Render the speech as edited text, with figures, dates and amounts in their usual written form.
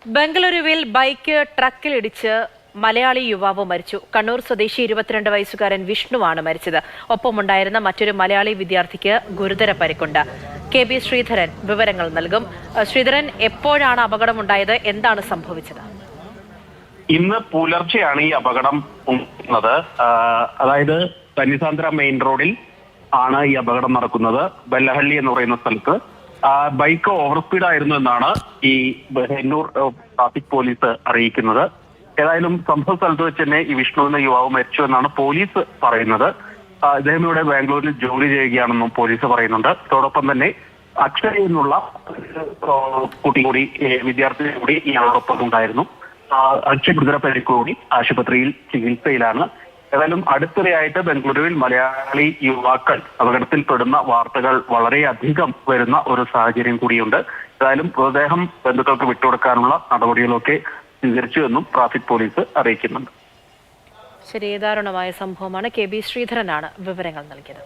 ബംഗളൂരുവിൽ ബൈക്ക് ട്രക്കിലിടിച്ച് മലയാളി യുവാവ് മരിച്ചു. കണ്ണൂർ സ്വദേശി 22 വയസ്സുകാരൻ വിഷ്ണുവാണ് മരിച്ചത്. ഒപ്പമുണ്ടായിരുന്ന മറ്റൊരു മലയാളി വിദ്യാർത്ഥിക്ക് ഗുരുതര പരിക്കുണ്ട്. KB ശ്രീധരൻ വിവരങ്ങൾ നൽകും. ശ്രീധരൻ, എപ്പോഴാണ് അപകടമുണ്ടായത്? എന്താണ് സംഭവിച്ചത്? ഇന്ന് പുലർച്ചെയാണ് ഈ അപകടം ഉണ്ടാകുന്നത്. അതായത് തന്നിസാന്ദ്ര മെയിൻ റോഡിൽ ആണ് ഈ അപകടം നടക്കുന്നത്. ബെല്ലഹള്ളി എന്ന് പറയുന്ന സ്ഥലത്ത് ബൈക്ക് ഓവർ സ്പീഡ് ആയിരുന്നു എന്നാണ് ഈ ഹെന്നൂർ ട്രാഫിക് പോലീസ് അറിയിക്കുന്നത്. ഏതായാലും സംഭവ സ്ഥലത്ത് വെച്ച് തന്നെ ഈ വിഷ്ണു എന്ന യുവാവ് മരിച്ചു എന്നാണ് പോലീസ് പറയുന്നത്. ഇദ്ദേഹം ഇവിടെ ബാംഗ്ലൂരിൽ ജോലി ചെയ്യുകയാണെന്നും പോലീസ് പറയുന്നുണ്ട്. അതോടൊപ്പം തന്നെ അക്ഷയയിൽ നിന്നുള്ള കുട്ടി കൂടി വിദ്യാർത്ഥി കൂടി ഇയാളോടൊപ്പം ഉണ്ടായിരുന്നു. അക്ഷയ ഗുരുതര പരിക്കോടി ആശുപത്രിയിൽ ചികിത്സയിലാണ്. ഏതായാലും അടുത്തിടെയായിട്ട് ബംഗളൂരുവിൽ മലയാളി യുവാക്കൾ അപകടത്തിൽപ്പെടുന്ന വാർത്തകൾ വളരെയധികം വരുന്ന ഒരു സാഹചര്യം കൂടിയുണ്ട്. ഏതായാലും മൃതദേഹം ബന്ധുക്കൾക്ക് വിട്ടുകൊടുക്കാനുള്ള നടപടികളൊക്കെ സ്വീകരിച്ചു എന്നും ട്രാഫിക് പോലീസ് അറിയിക്കുന്നുണ്ട്. ശരി, ദാരുണമായ സംഭവമാണ്. KB ശ്രീധരനാണ് വിവരങ്ങൾ നൽകിയത്.